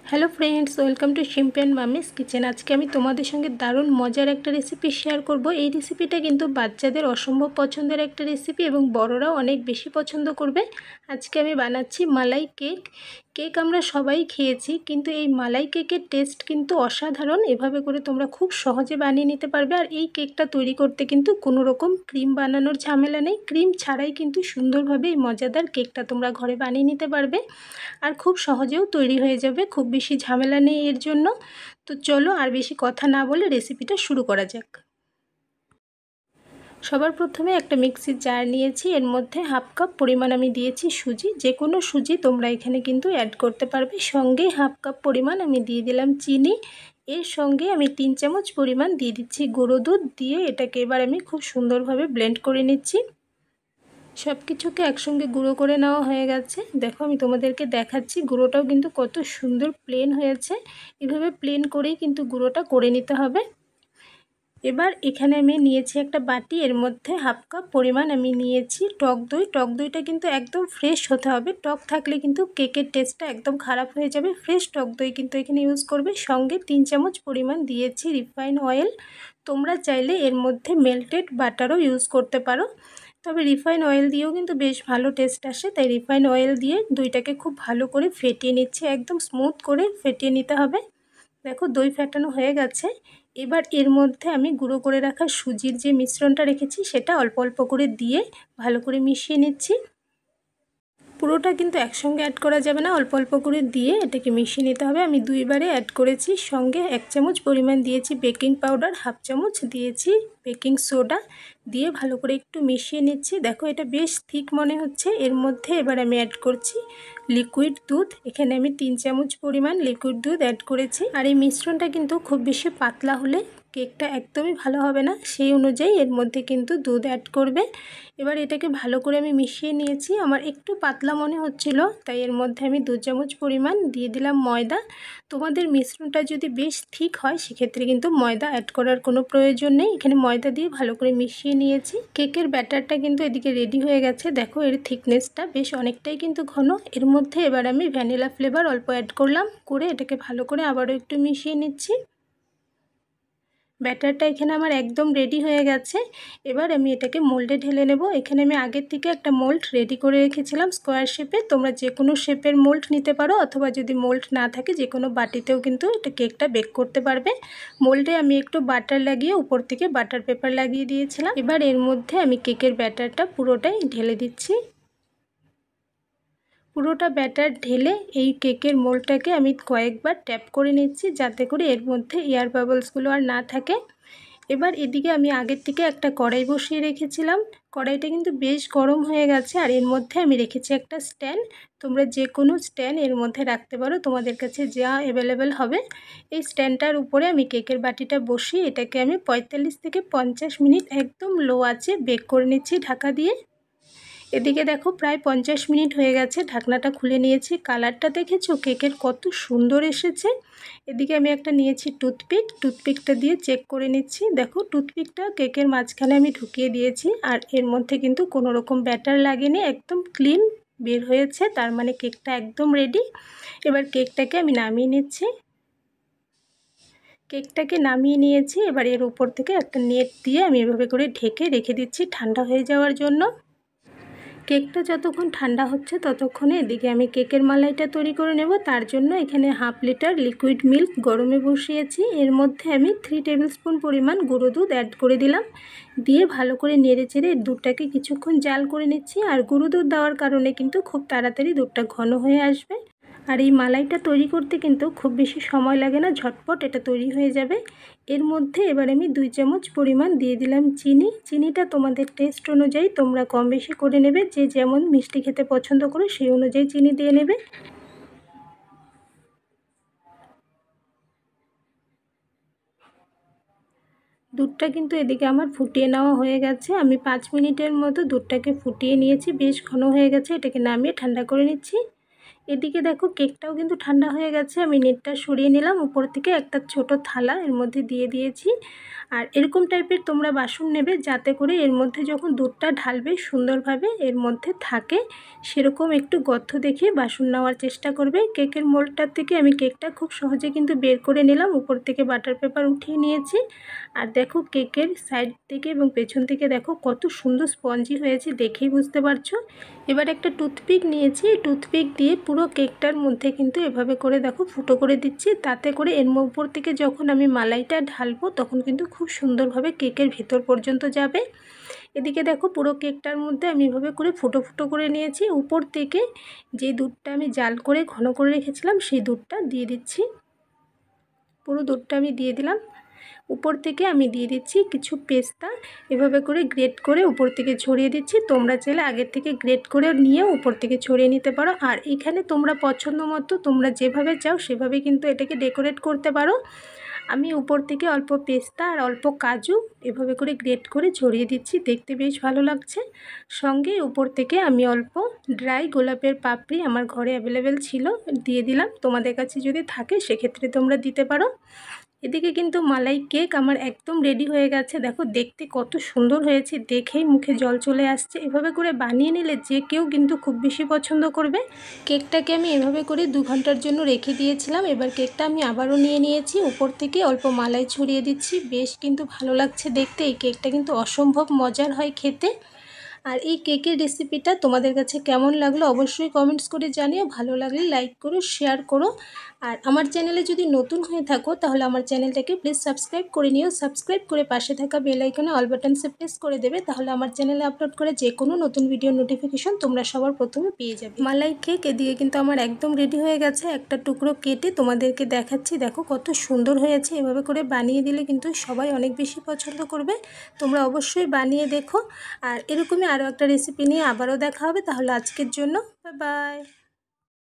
Hello friends, welcome to Shimpi and mummy's kitchen. আজকে আমি তোমাদের সঙ্গে দারুণ মজার একটা রেসিপি শেয়ার করব। এই রেসিপিটা কিন্তু বাচ্চাদের অসম্ভব পছন্দের একটা রেসিপি এবং বড়রাও অনেক বেশি পছন্দ করবে। আজকে আমি বানাচ্ছি মালাই কেক। কেক আমরা সবাই খেয়েছি, কিন্তু এই মালাই কেকের টেস্ট কিন্তু অসাধারণ। এভাবে করে তোমরা খুব সহজে বানিয়ে নিতে পারবে। আর এই কেকটা তৈরি করতে কিন্তু কোনো রকম ক্রিম বানানোর ঝামেলা নেই। ক্রিম ছাড়াই কিন্তু সুন্দরভাবে এই মজাদার কেকটা তোমরা ঘরে বানিয়ে নিতে পারবে আর খুব সহজেও তৈরি হয়ে যাবে। খুব বেশি ঝামেলা নেই এর জন্য। তো চলো আর বেশি কথা না বলে রেসিপিটা শুরু করা যাক। সবার প্রথমে একটা মিক্সির জার নিয়েছি, এর মধ্যে হাফ কাপ পরিমাণ আমি দিয়েছি সুজি। যে কোনো সুজি তোমরা এখানে কিন্তু অ্যাড করতে পারবে। সঙ্গে হাফ কাপ পরিমাণ আমি দিয়ে দিলাম চিনি। এর সঙ্গে আমি 3 চামচ পরিমাণ দিয়ে দিচ্ছি গুঁড়ো দুধ। দিয়ে এটাকে এবার আমি খুব সুন্দরভাবে ব্লেন্ড করে নিচ্ছি। সব কিছুকে একসঙ্গে গুঁড়ো করে নেওয়া হয়ে গেছে। দেখো আমি তোমাদেরকে দেখাচ্ছি, গুঁড়োটাও কিন্তু কত সুন্দর প্লেন হয়েছে। এভাবে প্লেন করেই কিন্তু গুঁড়োটা করে নিতে হবে। এবার এখানে আমি নিয়েছি একটা বাটি, এর মধ্যে হাফ কাপ পরিমাণ আমি নিয়েছি টক দই। টক দইটা কিন্তু একদম ফ্রেশ হতে হবে, টক থাকলে কিন্তু কেকের টেস্টটা একদম খারাপ হয়ে যাবে। ফ্রেশ টক দই কিন্তু এখানে ইউজ করবে। সঙ্গে 3 চামচ পরিমাণ দিয়েছি রিফাইন অয়েল। তোমরা চাইলে এর মধ্যে মেল্টেড বাটারও ইউজ করতে পারো, তবে রিফাইন অয়েল দিয়েও কিন্তু বেশ ভালো টেস্ট আসে। তাই রিফাইন অয়েল দিয়ে দইটাকে খুব ভালো করে ফেটিয়ে নিচ্ছি, একদম স্মুথ করে ফেটিয়ে নিতে হবে। দেখো দই ফেটানো হয়ে গেছে। এবার এর মধ্যে আমি গুঁড়ো করে রাখা সুজির যে মিশ্রণটা রেখেছি সেটা অল্প অল্প করে দিয়ে ভালো করে মিশিয়ে নিচ্ছি। পুরোটা কিন্তু একসঙ্গে অ্যাড করা যাবে না, অল্প অল্প করে দিয়ে এটাকে মিশিয়ে নিতে হবে। আমি দুইবারে অ্যাড করেছি। সঙ্গে 1 চামচ পরিমাণ দিয়েছি বেকিং পাউডার, হাফ চামচ দিয়েছি বেকিং সোডা। দিয়ে ভালো করে একটু মিশিয়ে নিচ্ছি। দেখো এটা বেশ থিক মনে হচ্ছে। এর মধ্যে এবার আমি অ্যাড করছি লিকুইড দুধ। এখানে আমি 3 চামচ পরিমাণ লিকুইড দুধ অ্যাড করেছি। আর এই মিশ্রণটা কিন্তু খুব বেশি পাতলা হলে কেকটা একদমই ভালো হবে না, সেই অনুযায়ী এর মধ্যে কিন্তু দুধ অ্যাড করবে। এবার এটাকে ভালো করে আমি মিশিয়ে নিয়েছি। আমার একটু পাতলা মনে হচ্ছিল, তাই এর মধ্যে আমি 2 চামচ পরিমাণ দিয়ে দিলাম ময়দা। তোমাদের মিশ্রণটা যদি বেশ ঠিক হয় সেক্ষেত্রে কিন্তু ময়দা অ্যাড করার কোনো প্রয়োজন নেই। এখানে ময়দা দিয়ে ভালো করে মিশিয়ে নিয়েছি। কেকের ব্যাটারটা কিন্তু এদিকে রেডি হয়ে গেছে। দেখো এর থিকনেসটা বেশ অনেকটাই কিন্তু ঘন। এর মধ্যে এবার আমি ভ্যানিলা ফ্লেভার অল্প অ্যাড করলাম, করে এটাকে ভালো করে আবারও একটু মিশিয়ে নিচ্ছি। ব্যাটারটা এখানে আমার একদম রেডি হয়ে গেছে। এবার আমি এটাকে মোল্ডে ঢেলে নেব। এখানে আমি আগের থেকে একটা মোল্ড রেডি করে রেখেছিলাম স্কোয়ার শেপে। তোমরা যে কোনো শেপের মোল্ড নিতে পারো, অথবা যদি মোল্ড না থাকে যে কোনো বাটিতেও কিন্তু এটা কেকটা বেক করতে পারবে। মোল্ডে আমি একটু বাটার লাগিয়ে উপর থেকে বাটার পেপার লাগিয়ে দিয়েছিলাম। এবার এর মধ্যে আমি কেকের ব্যাটারটা পুরোটাই ঢেলে দিচ্ছি। পুরোটা ব্যাটার ঢেলে এই কেকের মোল্ডটাকে আমি কয়েকবার ট্যাপ করে নিচ্ছি, যাতে করে এর মধ্যে এয়ার বাবলসগুলো আর না থাকে। এবার এদিকে আমি আগের থেকে একটা কড়াই বসিয়ে রেখেছিলাম। কড়াইটা কিন্তু বেশ গরম হয়ে গেছে। আর এর মধ্যে আমি রেখেছি একটা স্ট্যান্ড। তোমরা যে কোনো স্ট্যান্ড এর মধ্যে রাখতে পারো, তোমাদের কাছে যা অ্যাভেলেবেল হবে। এই স্ট্যান্ডটার উপরে আমি কেকের বাটিটা বসিয়ে এটাকে আমি 45 থেকে 50 মিনিট একদম লো আঁচে বেক করে নিচ্ছি ঢাকা দিয়ে। এদিকে দেখো প্রায় 50 মিনিট হয়ে গেছে, ঢাকনাটা খুলে নিয়েছি। কালারটা দেখেছো কেকের কত সুন্দর এসেছে। এদিকে আমি একটা নিয়েছি টুথপিক, টুথপিকটা দিয়ে চেক করে নিচ্ছি। দেখো টুথপিকটা কেকের মাঝখানে আমি ঢুকিয়ে দিয়েছি, আর এর মধ্যে কিন্তু কোনো রকম ব্যাটার লাগেনি, একদম ক্লিন বের হয়েছে। তার মানে কেকটা একদম রেডি। এবার কেকটাকে আমি নামিয়ে নিচ্ছি। কেকটাকে নামিয়ে নিয়েছি। এবার এর উপর থেকে একটা নেট দিয়ে আমি এভাবে করে ঢেকে রেখে দিচ্ছি ঠান্ডা হয়ে যাওয়ার জন্য। কেকটা যতক্ষণ ঠান্ডা হচ্ছে ততক্ষণে এদিকে আমি কেকের মালাইটা তৈরি করে নেব। তার জন্য এখানে হাফ লিটার লিকুইড মিল্ক গরমে বসিয়েছি। এর মধ্যে আমি 3 টেবিল স্পুন পরিমাণ গুঁড়ো দুধ অ্যাড করে দিলাম। দিয়ে ভালো করে নেড়ে চেড়ে দুধটাকে কিছুক্ষণ জাল করে নিচ্ছি। আর গুঁড়ো দুধ দেওয়ার কারণে কিন্তু খুব তাড়াতাড়ি দুধটা ঘন হয়ে আসবে। আর এই মালাইটা তৈরি করতে কিন্তু খুব বেশি সময় লাগে না, ঝটপট এটা তৈরি হয়ে যাবে। এর মধ্যে এবার আমি 2 চামচ পরিমাণ দিয়ে দিলাম চিনি। চিনিটা তোমাদের টেস্ট অনুযায়ী তোমরা কম বেশি করে নেবে, যে যেমন মিষ্টি খেতে পছন্দ করো সেই অনুযায়ী চিনি দিয়ে নেবে। দুধটা কিন্তু এদিকে আমার ফুটিয়ে নেওয়া হয়ে গেছে। আমি 5 মিনিটের মতো দুধটাকে ফুটিয়ে নিয়েছি, বেশ ঘন হয়ে গেছে। এটাকে নামিয়ে ঠান্ডা করে নিচ্ছি। এদিকে দেখো কেকটাও কিন্তু ঠান্ডা হয়ে গেছে। আমি নেটটা সরিয়ে নিলাম, উপর থেকে একটা ছোট থালা এর মধ্যে দিয়ে দিয়েছি। আর এরকম টাইপের তোমরা বাসন নেবে যাতে করে এর মধ্যে যখন দুধটা ঢালবে সুন্দরভাবে এর মধ্যে থাকে, সেরকম একটু গর্ত দেখে বাসন নেওয়ার চেষ্টা করবে। কেকের মোল্ডটার থেকে আমি কেকটা খুব সহজে কিন্তু বের করে নিলাম, উপর থেকে বাটার পেপার উঠিয়ে নিয়েছি। আর দেখো কেকের সাইড থেকে এবং পেছন থেকে দেখো কত সুন্দর স্পঞ্জি হয়েছে, দেখেই বুঝতে পারছো। এবার একটা টুথপিক নিয়েছি, টুথপিক দিয়ে পুরো কেকটার মধ্যে কিন্তু এভাবে করে দেখো ফুটো করে দিচ্ছি, তাতে করে এর উপর থেকে যখন আমি মালাইটা ঢালবো তখন কিন্তু খুব সুন্দরভাবে কেকের ভেতর পর্যন্ত যাবে। এদিকে দেখো পুরো কেকটার মধ্যে আমি এভাবে করে ফুটো ফুটো করে নিয়েছি। উপর থেকে যে দুধটা আমি জাল করে ঘন করে রেখেছিলাম সেই দুধটা দিয়ে দিচ্ছি। পুরো দুধটা আমি দিয়ে দিলাম। উপর থেকে আমি দিয়ে দিচ্ছি কিছু পেস্তা, এভাবে করে গ্রেট করে উপর থেকে ছড়িয়ে দিচ্ছি। তোমরা চাইলে আগের থেকে গ্রেট করে নিয়ে উপর থেকে ছড়িয়ে নিতে পারো। আর এখানে তোমরা পছন্দ মতো তোমরা যেভাবে চাও সেভাবে কিন্তু এটাকে ডেকোরেট করতে পারো। আমি উপর থেকে অল্প পেস্তা আর অল্প কাজু এভাবে করে গ্রেট করে ছড়িয়ে দিচ্ছি, দেখতে বেশ ভালো লাগছে। সঙ্গে উপর থেকে আমি অল্প ড্রাই গোলাপের পাপড়ি আমার ঘরে অ্যাভেলেবেল ছিল দিয়ে দিলাম। তোমাদের কাছে যদি থাকে সেক্ষেত্রে তোমরা দিতে পারো। এদিকে কিন্তু মালাই কেক আমার একদম রেডি হয়ে গেছে। দেখো দেখতে কত সুন্দর হয়েছে, দেখেই মুখে জল চলে আসছে। এভাবে করে বানিয়ে নিলে যে কেউ কিন্তু খুব বেশি পছন্দ করবে। কেকটাকে আমি এভাবে করে 2 ঘন্টার জন্য রেখে দিয়েছিলাম। এবার কেকটা আমি আবারও নিয়ে নিয়েছি, উপর থেকে অল্প মালাই ছড়িয়ে দিচ্ছি। বেশ কিন্তু ভালো লাগছে দেখতে। এই কেকটা কিন্তু অসম্ভব মজার হয় খেতে। আর এই কেকের রেসিপিটা তোমাদের কাছে কেমন লাগলো অবশ্যই কমেন্টস করে জানিও। ভালো লাগলে লাইক করো, শেয়ার করো। আর আমার চ্যানেলে যদি নতুন হয়ে থাকো তাহলে আমার চ্যানেলটাকে প্লিজ সাবস্ক্রাইব করে নিও। সাবস্ক্রাইব করে পাশে থাকা বেল আইকনে অল বাটনসে প্রেস করে দেবে, তাহলে আমার চ্যানেলে আপলোড করে যে কোনো নতুন ভিডিও নোটিফিকেশন তোমরা সবার প্রথমে পেয়ে যাবে। মালাই কেক এদিকে কিন্তু আমার একদম রেডি হয়ে গেছে। একটা টুকরো কেটে তোমাদেরকে দেখাচ্ছি, দেখো কত সুন্দর হয়েছে। এভাবে করে বানিয়ে দিলে কিন্তু সবাই অনেক বেশি পছন্দ করবে। তোমরা অবশ্যই বানিয়ে দেখো। আর এরকমই আরও একটা রেসিপি নিয়ে আবারও দেখা হবে। তাহলে আজকের জন্য বাই বাই।